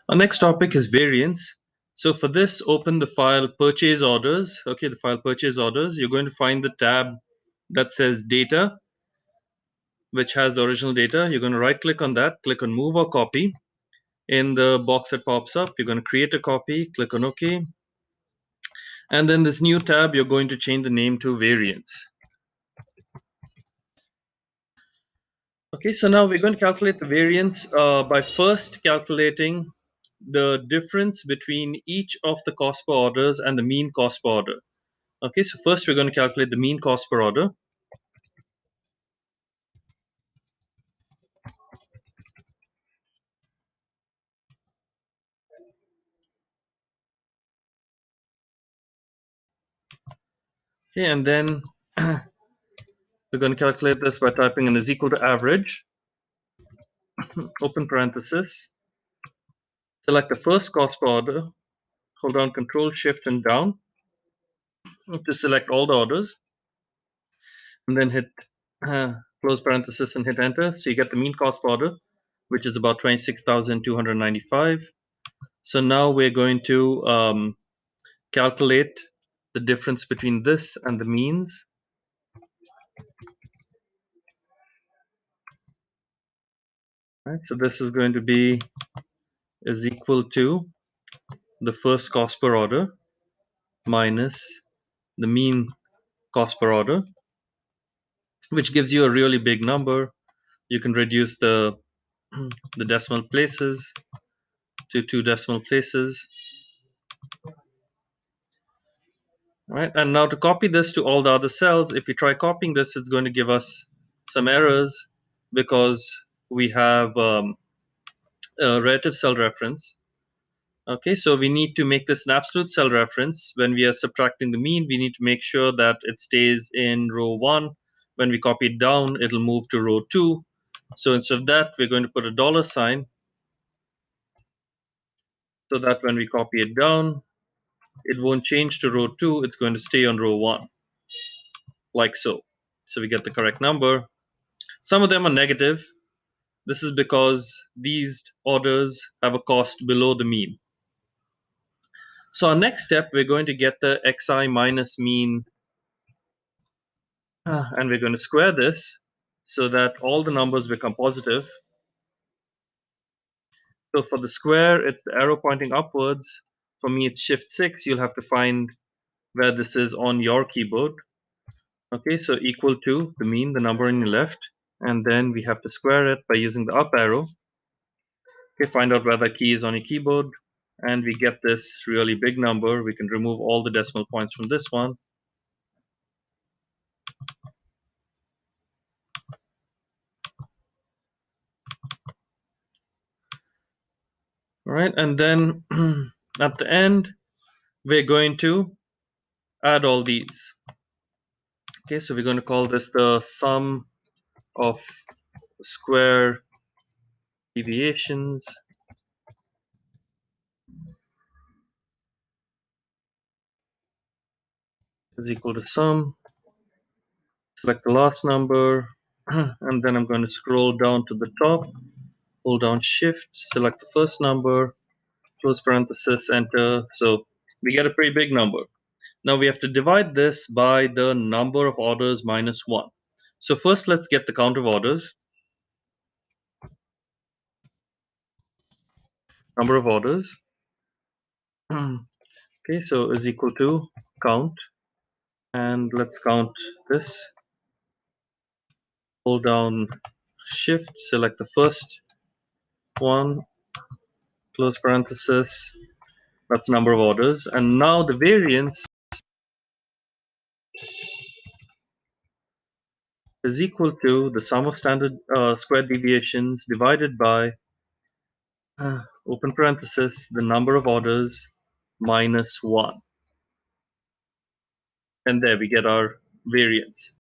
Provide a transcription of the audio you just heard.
Our next topic is variance. So for this, open the file purchase orders. Okay, the file purchase orders. You're going to find the tab that says data, which has the original data. You're going to right click on that, click on move or copy. In the box that pops up, you're going to create a copy, click on OK. And then this new tab, you're going to change the name to variance. Okay, so now we're going to calculate the variance by first calculating the difference between each of the cost per orders and the mean cost per order. Okay, so first we're going to calculate the mean cost per order. Okay, and then we're going to calculate this by typing in is equal to average, open parenthesis, select the first cost per order, hold down Control, Shift, and down to select all the orders, and then hit close parenthesis and hit enter. So you get the mean cost per order, which is about 26,295. So now we're going to calculate the difference between this and the means. Right, so this is going to be is equal to the first cost per order minus the mean cost per order, which gives you a really big number. You can reduce the decimal places to 2 decimal places. Right, and now to copy this to all the other cells, if we try copying this, it's going to give us some errors because we have a relative cell reference. Okay, so we need to make this an absolute cell reference. When we are subtracting the mean, we need to make sure that it stays in row 1. When we copy it down, it'll move to row 2. So instead of that, we're going to put a dollar sign so that when we copy it down, it won't change to row 2. It's going to stay on row 1, like so. So we get the correct number. Some of them are negative. This is because these orders have a cost below the mean. So our next step, we're going to get the xi minus mean, and we're going to square this so that all the numbers become positive. So for the square, it's the arrow pointing upwards. For me, it's Shift 6. You'll have to find where this is on your keyboard. Okay, so equal to the mean, the number on your left, and then we have to square it by using the up arrow. Okay, find out where the key is on your keyboard, and we get this really big number. We can remove all the decimal points from this one. All right, and then at the end, we're going to add all these. Okay, so we're going to call this the sum of square deviations is equal to sum. Select the last number, and then I'm going to scroll down to the top, hold down Shift, select the first number, close parenthesis, enter. So we get a pretty big number. Now we have to divide this by the number of orders minus 1. So first, let's get the count of orders. Number of orders. Okay, so is equal to count. And let's count this. Hold down Shift, select the first one, close parenthesis. That's number of orders. And now the variance is equal to the sum of standard square deviations divided by open parenthesis, the number of orders minus 1. And there we get our variance.